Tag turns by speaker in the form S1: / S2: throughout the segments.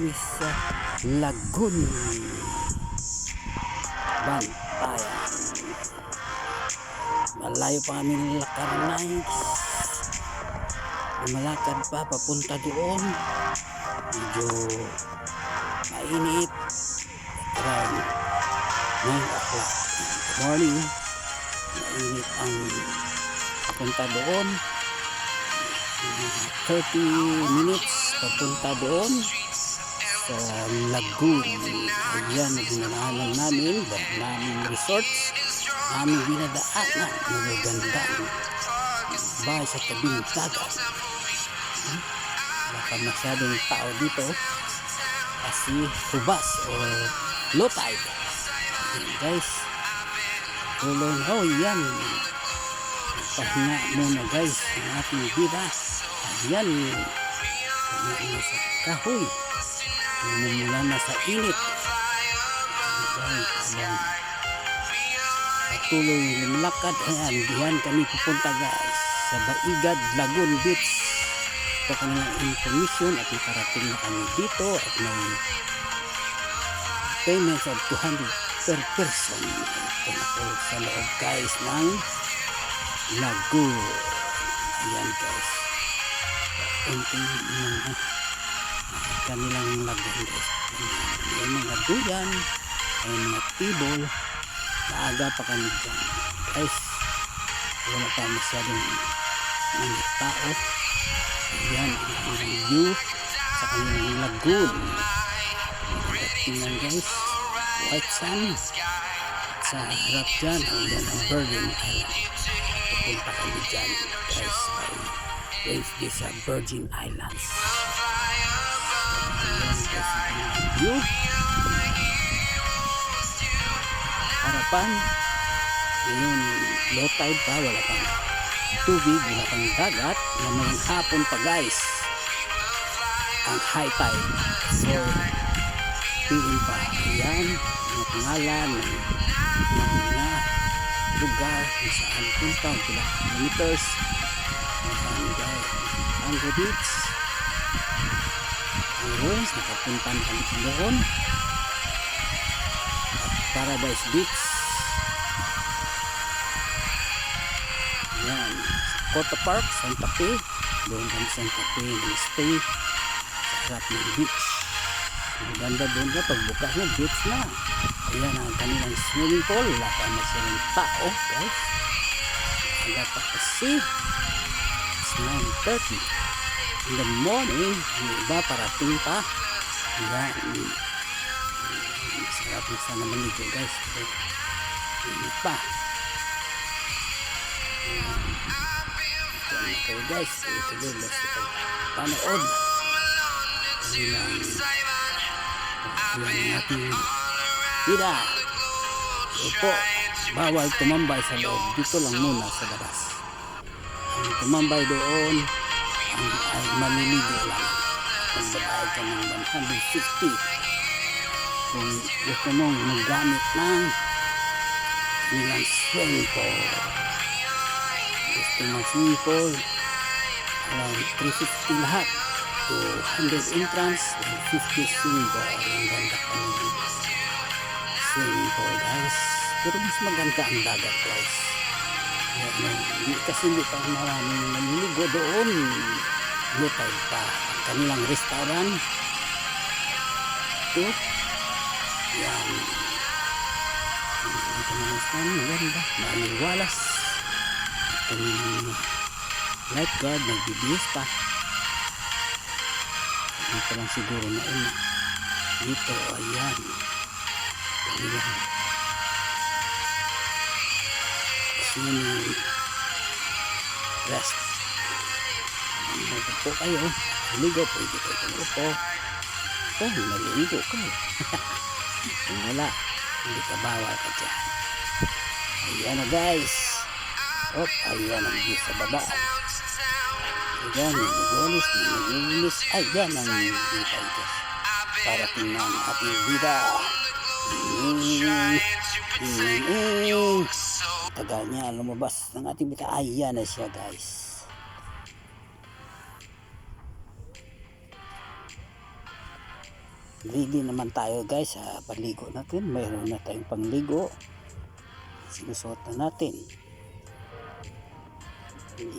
S1: kami sa Lagoon Bantayan. Malayo pa kami lakad, nice. Lumalakad pa papunta doon, medyo mainit around 9 o'clock in the morning. Mainit ang papunta doon, 30 minutes papunta doon sa Lagoon. Ayan ang dinaanan namin, naming resorts, aming binadaanan, magagandang bahay sa tabing dagat. Wala pa masyadong tao dito kasi hubas o low tide. Ayan guys, tuloy na. Oh yan, pahinga muna guys ang ating bida. Ayan, pahinga sa kahoy, mumula na sa init. Ayan, patuloy lumalakad. Ayan, diyan kami pupunta guys sa Baigad Lagoon Beach. Ito kanilang information at nakarating na kami dito at may payments of 200 per person. Ito na po sa loob guys ng Lagoon. Ayan guys, unting mga kanilang lagoon guys. Ayan mga duyan, ayan mga tibol. Maaga pa kami dyan guys, wala pa masyadong mga tao. Ayan ang view sa kanilang lagoon. Tingnan guys, white sand. Sa harap dyan, ayan ang Virgin Island. Pupunta kami dyan guys, by Wednesday sa Virgin Islands. Ayan guys ang view. Harapan ngayon low tide pa, wala pang tubig, wala pang dagat. Namayang hapon pa guys ang high tide, so piin pa. Ayan ang pangalan ng mga lugar kung saan punta, kila kilometers. Mango Beach, ang ruins nakapuntan kami doon, at Paradise Beach. Yan, Cota Park, Santa Fe. Doon kami Santa Fe stay sa harap ng beach. Ang ganda doon na pagbukas ng beach na. Ayan ang kanilang swimming pool. Wala pa masyadong tao guys. Aga pa kasi it's 9:30 in the morning. Ang iba parating pa. Ayan, sarap na sana maligo guys, hindi pa. Ayan kayo guys, ito din basta panood. Ayan ang ating bida. Opo, bawal tumambay sa loob, dito lang muna sa labas. Ang tumambay doon ay maliligo lang. Magbabayad ka ng 150 kung gusto mong magamit ng nilang swimming pool. Gusto mong swimming pool, around 350 lahat, 200 entrance and 50 swimming pool. Ang ganda ka ng swimming pool guys, pero mas maganda ang dagat guys. Kasi hindi pa maraming naliligo doon, lutay pa ang kanilang restaurant. Ito yan, ito naman sa maganda, maraming walas. Kanilang lifeguard nagbibihis pa. Dito lang siguro na una dito. Ayan, kanilang swimming rest. Pag po kayo maligo, pwede kayo tumupo. Oh, naliligo ka. Kung wala, hindi ka bawal ka dyan. Ayan na guys. Oh, ayan ang view sa baba. Ayan, nagulis. Ayan ang view guys. Para tingnan ating bida. Tagal niya lumabas ng ating bida. Ayan na siya guys. Ready naman tayo guys sa paligo natin. Mayroon na tayong pangligo. Sinusuot na natin.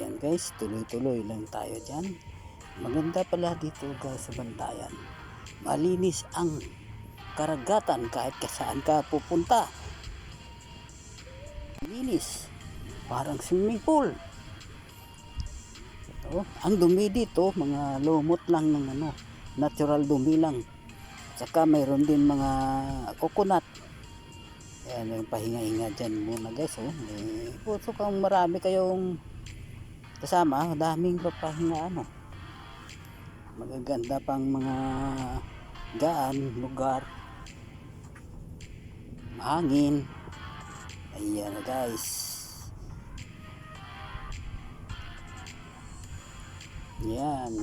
S1: Yan guys, tuloy-tuloy lang tayo dyan. Maganda pala dito guys sa Bantayan. Malinis ang karagatan kahit saan ka pupunta. Malinis. Parang swimming pool. Ito, ang dumi dito, mga lumot lang ng natural dumi lang. Saka mayroon din mga coconut. Ayan yung pahinga-hinga dyan muna guys. Puso kang marami kayong kasama, daming papahinga magaganda pang mga gaan, lugar, mahangin. Ayan guys. Yan.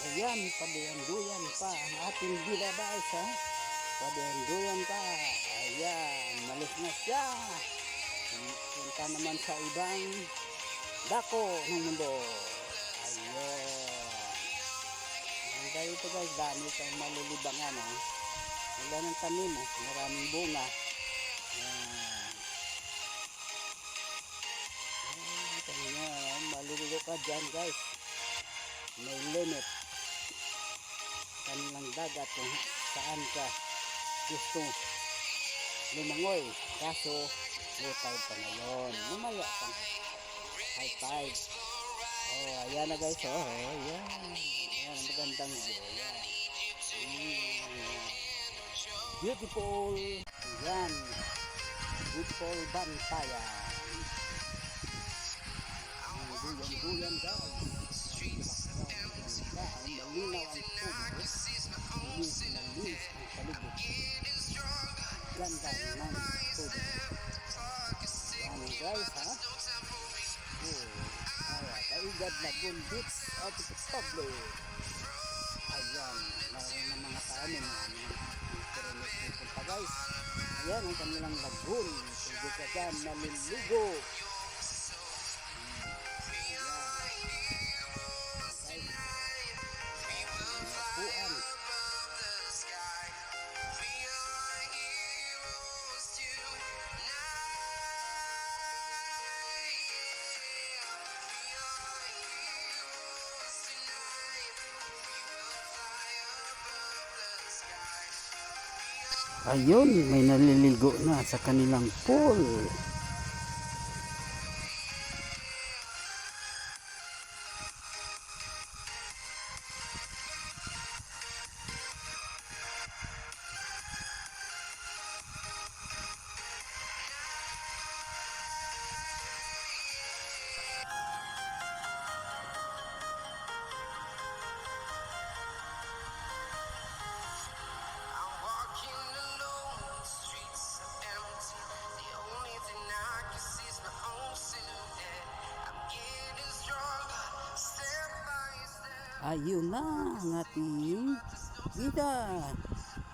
S1: Ayan, pabiyanduyan pa ang ating bilabas ha. Pabiyanduyan pa. Ayan, malis na siya. Punta naman sa ibang dako ng mundo. Ayun. Ang ganito guys, dami itong malilibangan ha. Wala ng tanim maraming bunga. Ayan. Ayan, maliligo ka dyan guys. May limit kanilang dagat kung saan ka gusto lumangoy, kaso low tide pa ngayon, mamaya pang high tide. Ayan na guys, ayan magandang view, ayan. Beautiful, ayan, beautiful Bantayan. Duyan guys, malinaw ang tubig, linis ang paligid, ganda ng tubig. Yan guys ha, Kaigad Lagoon Beach at Public. Ayan, mayroon ng mga kanin guys. Ayan ang kanilang lagoon, pwede ka dyan naliligo. Ayun, may naliligo na sa kanilang pool. Ayun na ang ating bida.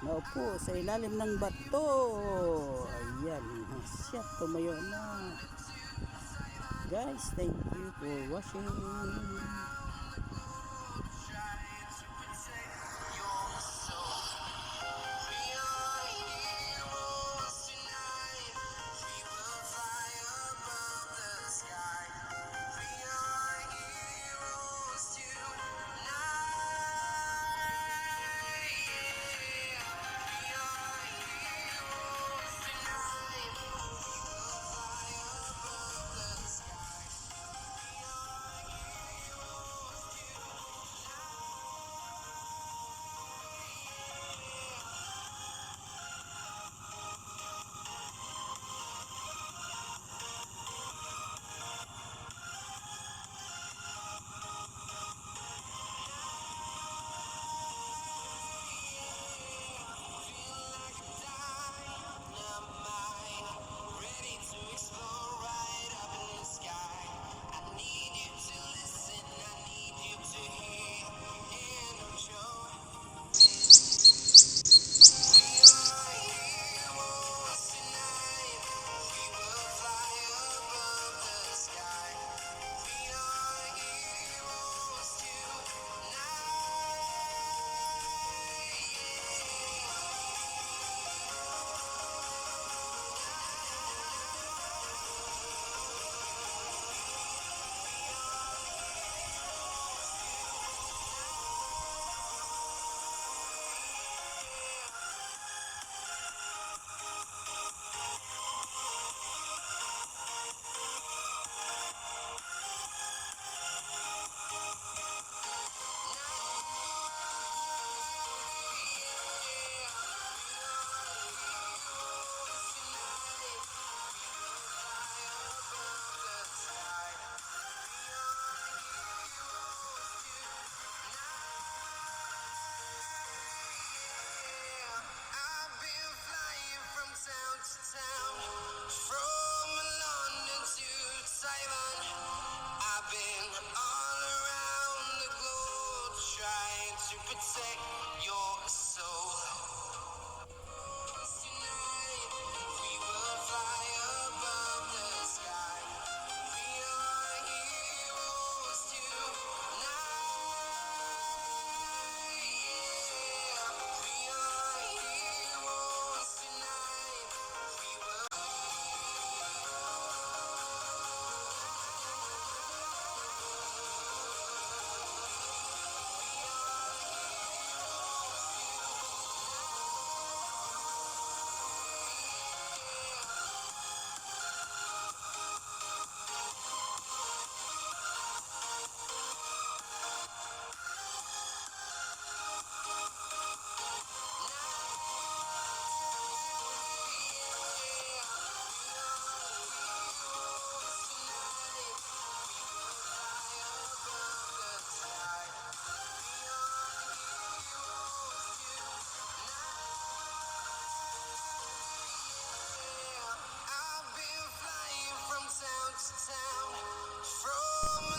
S1: Naupo sa ilalim ng bato. Ayan, siya tumayo na. Guys, thank you for watching.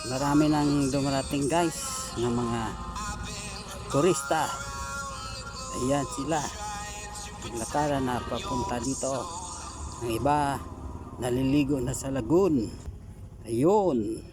S1: Marami nang dumarating guys ng mga turista. Ayan sila, naglakaran na papunta dito. Ang iba naliligo na sa lagoon. Ayun.